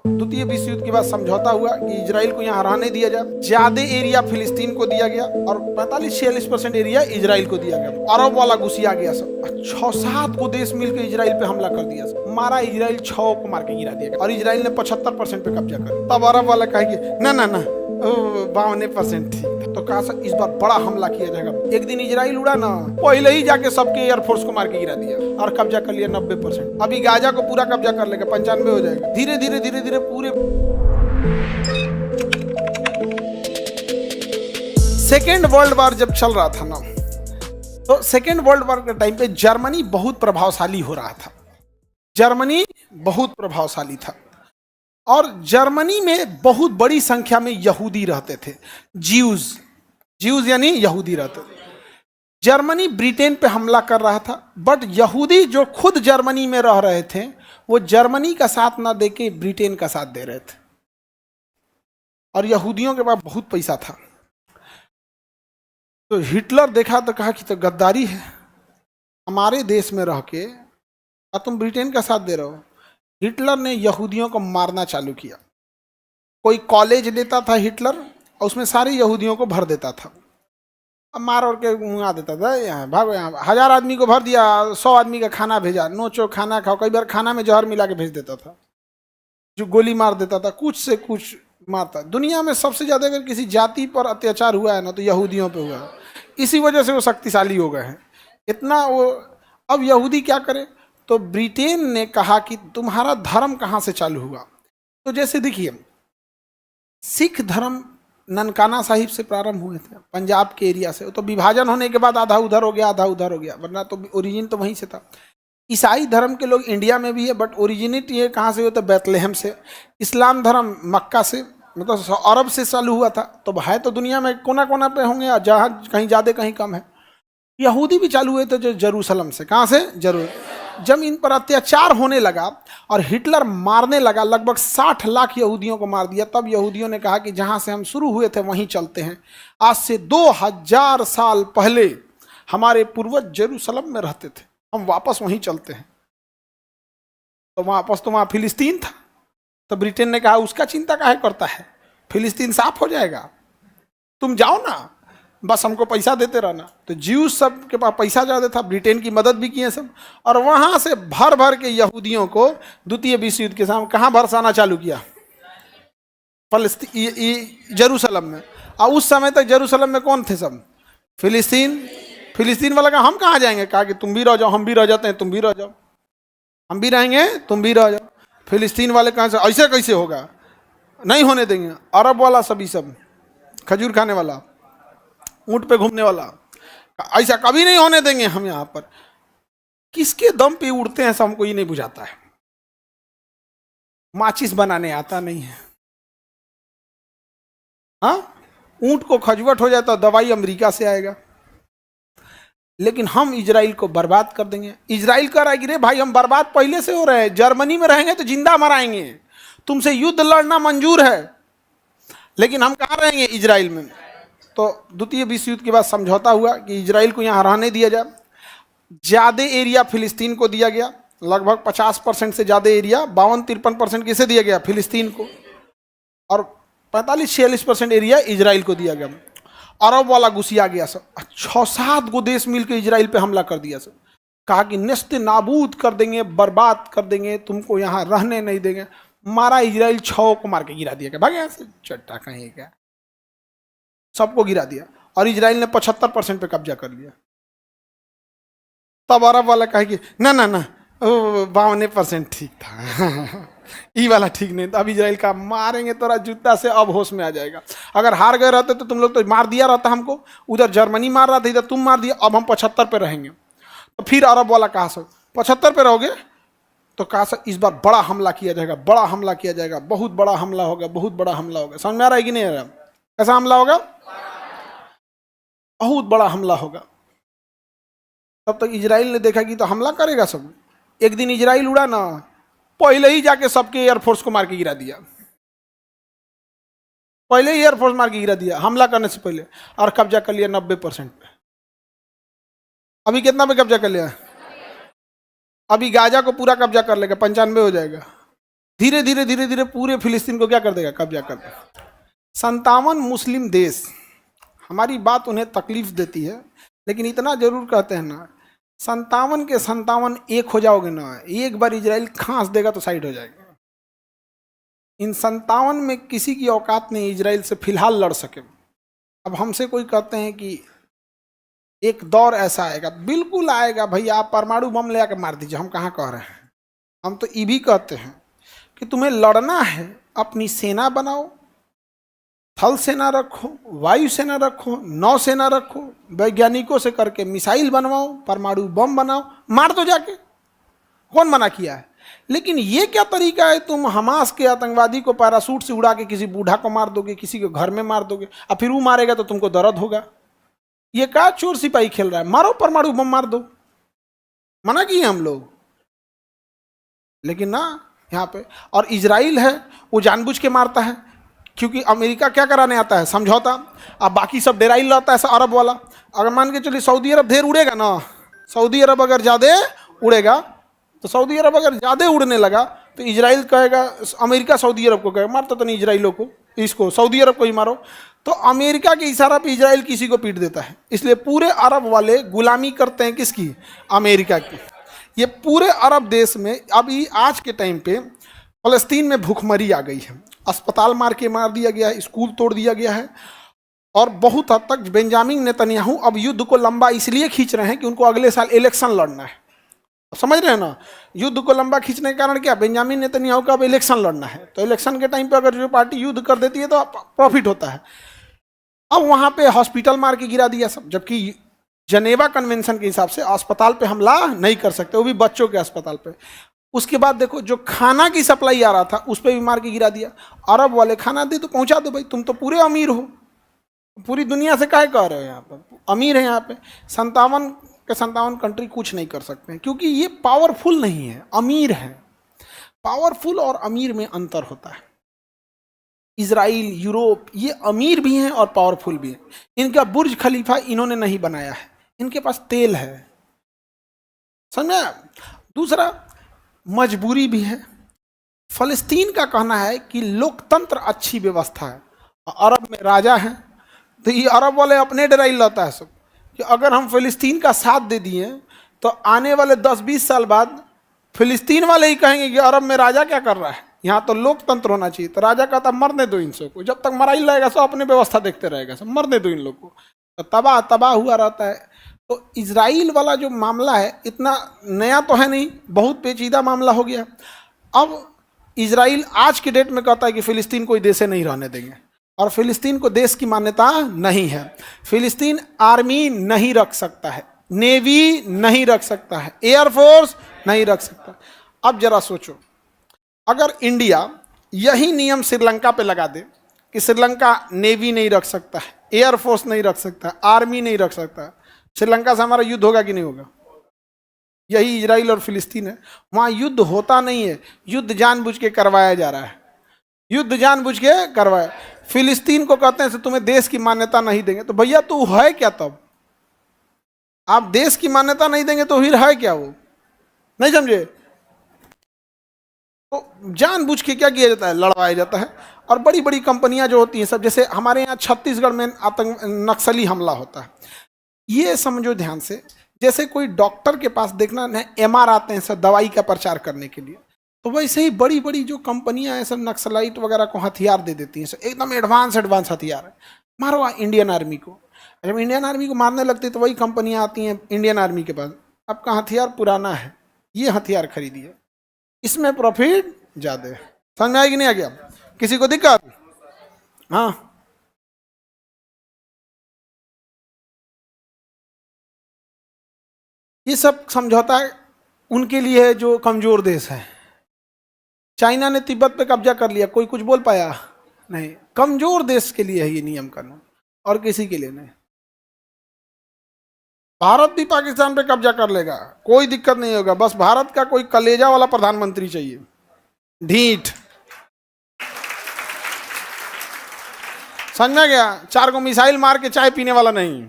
द्वितीय विश्व युद्ध के बाद समझौता हुआ कि इजराइल को यहाँ रहने दिया जाए। ज्यादा एरिया फिलिस्तीन को दिया गया और 45-46% एरिया इजराइल को दिया गया। अरब वाला घुसिया गया सब, 6-7 को देश मिलकर इजराइल पे हमला कर दिया सब। मारा इजराइल 6 को मार के गिरा दिया और इजराइल ने 75% पे कब्जा कर। तब अरब वाला कहेगी ना ना ना 52% थी। तो कहा सर इस बार बड़ा हमला किया जाएगा। एक दिन इजराइल उड़ा ना, पहले ही जाके सबके एयरफोर्स को मार के गिरा दिया और कब्जा कर लिया 90%। अभी गाजा को पूरा कब्जा कर लेगा, 95 हो जाएगा। धीरे धीरे धीरे धीरे पूरे सेकेंड वर्ल्ड वॉर जब चल रहा था ना, तो सेकेंड वर्ल्ड वॉर के टाइम पे जर्मनी बहुत प्रभावशाली हो रहा था। जर्मनी बहुत प्रभावशाली था और जर्मनी में बहुत बड़ी संख्या में यहूदी रहते थे। ज्यूज यानी यहूदी रहते थे। जर्मनी ब्रिटेन पे हमला कर रहा था, बट यहूदी जो खुद जर्मनी में रह रहे थे वो जर्मनी का साथ ना देके ब्रिटेन का साथ दे रहे थे। और यहूदियों के पास बहुत पैसा था। तो हिटलर देखा तो कहा कि तो गद्दारी है, हमारे देश में रह के और तुम ब्रिटेन का साथ दे रहे हो। हिटलर ने यहूदियों को मारना चालू किया। कोई कॉलेज लेता था हिटलर और उसमें सारे यहूदियों को भर देता था। अब मार और के मुँगा देता था, यहाँ भागो, यहाँ 1000 आदमी को भर दिया, 100 आदमी का खाना भेजा, नोचो खाना खाओ। कई बार खाना में जहर मिला के भेज देता था, जो गोली मार देता था, कुछ से कुछ मारता। दुनिया में सबसे ज़्यादा अगर किसी जाति पर अत्याचार हुआ है ना तो यहूदियों पे हुआ है। इसी वजह से वो शक्तिशाली हो गए हैं इतना वो। अब यहूदी क्या करे, तो ब्रिटेन ने कहा कि तुम्हारा धर्म कहाँ से चालू हुआ। तो जैसे देखिए, सिख धर्म ननकाना साहिब से प्रारंभ हुए थे, पंजाब के एरिया से। तो विभाजन होने के बाद आधा उधर हो गया, आधा उधर हो गया, वरना तो ओरिजिन तो वहीं से था। ईसाई धर्म के लोग इंडिया में भी है, बट ओरिजिनेट ये कहाँ से हुआ था, बैतलहम से। इस्लाम धर्म मक्का से, मतलब अरब से चालू हुआ था। तो है तो दुनिया में कोना कोना पे होंगे, जहाँ कहीं ज़्यादा कहीं कम है। यहूदी भी चालू हुए थे जो जेरूसलम से। कहाँ से? जब इन पर अत्याचार होने लगा और हिटलर मारने लगा, लगभग 60 लाख यहूदियों को मार दिया, तब यहूदियों ने कहा कि जहाँ से हम शुरू हुए थे वहीं चलते हैं। आज से 2000 साल पहले हमारे पूर्वज जेरूसलम में रहते थे, हम वापस वहीं चलते हैं। तो वापस तो वहाँ फिलिस्तीन था। तो ब्रिटेन ने कहा उसका चिंता काहे करता है, फिलिस्तीन साफ हो जाएगा, तुम जाओ ना, बस हमको पैसा देते रहना। तो ज्यूज सब के पास पैसा ज़्यादा था, ब्रिटेन की मदद भी किए सब। और वहाँ से भर भर के यहूदियों को द्वितीय विश्व युद्ध के सामने कहाँ बरसाना चालू किया, जेरूसलम में। और उस समय तक जेरूसलम में कौन थे सब, फिलिस्तीन वाला। कहा हम कहाँ जाएंगे, कहा कि तुम भी रह जाओ, हम भी रह जाते हैं, तुम भी रह जाओ, हम भी रहेंगे, तुम भी रह जाओ। फिलिस्तीन वाले कहाँ से, ऐसे कैसे होगा, नहीं होने देंगे। अरब वाला सभी सब, खजूर खाने वाला, ऊंट पे घूमने वाला, ऐसा कभी नहीं होने देंगे हम। यहाँ पर किसके दम पे उड़ते हैं सब हमको ये नहीं बुझाता है। माचिस बनाने आता नहीं है, हाँ। ऊंट को खजवट हो जाए तो दवाई अमेरिका से आएगा, लेकिन हम इजराइल को बर्बाद कर देंगे। इजराइल कह रहा है कि रे भाई हम बर्बाद पहले से हो रहे हैं, जर्मनी में रहेंगे तो जिंदा मराएंगे, तुमसे युद्ध लड़ना मंजूर है, लेकिन हम कहाँ रहेंगे, इजराइल में। तो द्वितीय विश्व युद्ध के बाद समझौता हुआ कि इजराइल को यहाँ रहने दिया जाए। ज़्यादा एरिया फिलिस्तीन को दिया गया, लगभग 50% से ज़्यादा एरिया, 52-53% किसे दिया गया, फिलिस्तीन को, और 45-46% एरिया इजराइल को दिया गया। अरब वाला घुसिया गया सब, 6-7 को देश मिलकर इजराइल पे हमला कर दिया सब। कहा कि नेस्ते नाबूद कर देंगे, बर्बाद कर देंगे, तुमको यहाँ रहने नहीं देंगे। मारा इजराइल 6 को मार के गिरा दिया, भाग यहाँ से चट्टा कहीं क्या, सबको गिरा दिया। और इजराइल ने 75% पे कब्जा कर लिया। तब अरब वाला कहे कि ना ना ना 52% ठीक था ई वाला ठीक नहीं था। अब इजराइल का मारेंगे तोरा जूता से, अब होश में आ जाएगा। अगर हार गए रहते तो तुम लोग तो मार दिया रहता हमको, उधर जर्मनी मार रहा था, इधर तुम मार दिया, अब हम 75 पे रहेंगे। तो फिर अरब वाला कहा सर 75 पे रहोगे, तो कहा सर इस बार बड़ा हमला किया जाएगा, बड़ा हमला किया जाएगा, बहुत बड़ा हमला होगा, बहुत बड़ा हमला होगा। समझ में आ रहा है कि नहीं आ रहा, कैसा हमला होगा, बहुत बड़ा हमला होगा। तब तक इजराइल ने देखा कि तो हमला करेगा सब। एक दिन इजराइल उड़ा ना, पहले ही जाके सबके एयरफोर्स को मार के गिरा दिया, पहले ही एयरफोर्स मार के गिरा दिया हमला करने से पहले। और कब्जा कर लिया 90% पे। अभी कितना पे कब्जा कर लिया, अभी गाजा को पूरा कब्जा कर लेगा, 95 हो जाएगा। धीरे धीरे धीरे धीरे पूरे फिलिस्तीन को क्या कर देगा, कब्जा कर देगा। 57 मुस्लिम देश, हमारी बात उन्हें तकलीफ देती है, लेकिन इतना जरूर कहते हैं ना, 57 के 57 एक हो जाओगे ना, एक बार इजराइल खांस देगा तो साइड हो जाएगा। इन 57 में किसी की औकात नहीं इजराइल से फिलहाल लड़ सके। अब हमसे कोई कहते हैं कि एक दौर ऐसा आएगा, बिल्कुल आएगा भैया, आप परमाणु बम ले आकर मार दीजिए, हम कहाँ कह रहे हैं। हम तो ये भी कहते हैं कि तुम्हें लड़ना है, अपनी सेना बनाओ, थल सेना रखो, वायु सेना रखो, नौ सेना रखो, वैज्ञानिकों से करके मिसाइल बनवाओ, परमाणु बम बनाओ, मार दो जाके, कौन मना किया है। लेकिन ये क्या तरीका है, तुम हमास के आतंकवादी को पैरासूट से उड़ा के किसी बूढ़ा को मार दोगे, किसी के घर में मार दोगे, और फिर वो मारेगा तो तुमको दर्द होगा। ये क्या चोर सिपाही खेल रहा है, मारो परमाणु बम मार दो, मना किए हम लोग। लेकिन ना यहाँ पे, और इजराइल है वो जानबूझ के मारता है, क्योंकि अमेरिका क्या कराने आता है, समझौता। अब बाकी सब डेराइल रहता है अरब वाला। अगर मान के चलिए सऊदी अरब ढेर उड़ेगा ना, सऊदी अरब अगर ज़्यादा उड़ेगा, तो सऊदी अरब अगर ज़्यादा उड़ने लगा तो इजराइल कहेगा, अमेरिका सऊदी अरब को कहेगा मारता तो नहीं इजराइलों को, इसको सऊदी अरब को ही मारो। तो अमेरिका के इशारा पे इजराइल किसी को पीट देता है। इसलिए पूरे अरब वाले गुलामी करते हैं किसकी, अमेरिका की। ये पूरे अरब देश में अभी आज के टाइम पे फलस्तीन में भूखमरी आ गई है, अस्पताल मार के मार दिया गया है, स्कूल तोड़ दिया गया है, और बहुत हद तक बेंजामिन नेतन्याहू अब युद्ध को लंबा इसलिए खींच रहे हैं कि उनको अगले साल इलेक्शन लड़ना है। समझ रहे हैं ना, युद्ध को लंबा खींचने के कारण क्या, बेंजामिन नेतन्याहू का अब इलेक्शन लड़ना है, तो इलेक्शन के टाइम पे अगर जो पार्टी युद्ध कर देती है तो प्रॉफिट होता है। अब वहां पे हॉस्पिटल मार के गिरा दिया सब, जबकि जनेवा कन्वेंशन के हिसाब से अस्पताल पे हमला नहीं कर सकते, वो भी बच्चों के अस्पताल पे। उसके बाद देखो जो खाना की सप्लाई आ रहा था उस पर भी मार के गिरा दिया। अरब वाले खाना दे तो पहुंचा दो भाई, तुम तो पूरे अमीर हो, पूरी दुनिया से काहे कह रहे हो, यहाँ पर अमीर है। यहाँ पे 57 के 57 कंट्री कुछ नहीं कर सकते हैं, क्योंकि ये पावरफुल नहीं है, अमीर है। पावरफुल और अमीर में अंतर होता है। इजराइल, यूरोप, ये अमीर भी हैं और पावरफुल भी हैं। इनका बुर्ज खलीफा इन्होंने नहीं बनाया है, इनके पास तेल है, समझे। दूसरा मजबूरी भी है। फलस्तीन का कहना है कि लोकतंत्र अच्छी व्यवस्था है, अरब में राजा है, तो ये अरब वाले अपने डराई लाता है सब कि अगर हम फिलिस्तीन का साथ दे दिए तो आने वाले 10-20 साल बाद फिलिस्तीन वाले ही कहेंगे कि अरब में राजा क्या कर रहा है, यहाँ तो लोकतंत्र होना चाहिए। तो राजा कहता मरने दो इन सबको, जब तक मरा ही रहेगा सब अपने व्यवस्था देखते रहेगा, सब मरने दो इन लोग को। तो तबाह तबाह हुआ रहता है। तो इजराइल वाला जो मामला है इतना नया तो है नहीं, बहुत पेचीदा मामला हो गया। अब इजराइल आज के डेट में कहता है कि फिलिस्तीन कोई देश नहीं रहने देंगे, और फिलिस्तीन को देश की मान्यता नहीं है। फिलिस्तीन आर्मी नहीं रख सकता है, नेवी नहीं रख सकता है, एयरफोर्स नहीं रख सकता। अब जरा सोचो, अगर इंडिया यही नियम श्रीलंका पे लगा दे कि श्रीलंका नेवी नहीं रख सकता है, एयरफोर्स नहीं रख सकता, आर्मी नहीं रख सकता, श्रीलंका से हमारा युद्ध होगा कि नहीं होगा। यही इजराइल और फिलिस्तीन है, वहां युद्ध होता नहीं है, युद्ध जानबूझ के करवाया जा रहा है, युद्ध जानबूझ के करवाया। फिलिस्तीन को कहते हैं तुम्हें देश की मान्यता नहीं देंगे, तो भैया तू है क्या तब, आप देश की मान्यता नहीं देंगे तो फिर है क्या, वो नहीं समझे। तो जानबूझ के क्या किया जाता है, लड़वाया जाता है। और बड़ी बड़ी कंपनियां जो होती हैं सब, जैसे हमारे यहाँ छत्तीसगढ़ में आतंक नक्सली हमला होता है, ये समझो ध्यान से, जैसे कोई डॉक्टर के पास देखना न एमआर आते हैं सब दवाई का प्रचार करने के लिए, तो वैसे ही बड़ी बड़ी जो कंपनियां हैं सब नक्सलाइट वगैरह को हथियार दे देती हैं, सब एकदम एडवांस हथियार है, मारो इंडियन आर्मी को। जब इंडियन आर्मी को मारने लगती तो वही कंपनियां आती हैं इंडियन आर्मी के पास, आपका हथियार पुराना है, ये हथियार खरीदिए, इसमें प्रॉफिट ज़्यादा है। समझ में आएगी नहीं आ गया, किसी को दिक्कत। हाँ, ये सब समझौता उनके लिए है जो कमजोर देश है। चाइना ने तिब्बत पे कब्जा कर लिया, कोई कुछ बोल पाया नहीं, कमजोर देश के लिए है ये नियम कानून, और किसी के लिए नहीं। भारत भी पाकिस्तान पे कब्जा कर लेगा, कोई दिक्कत नहीं होगा, बस भारत का कोई कलेजा वाला प्रधानमंत्री चाहिए, ढीठ। समझ में गया, 4 को मिसाइल मार के चाय पीने वाला नहीं।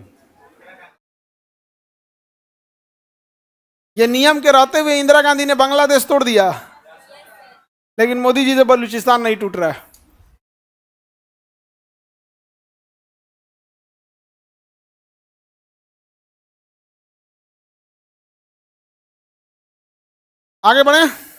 ये नियम के रहते हुए इंदिरा गांधी ने बांग्लादेश तोड़ दिया, लेकिन मोदी जी से बलूचिस्तान नहीं टूट रहा है। आगे बढ़े।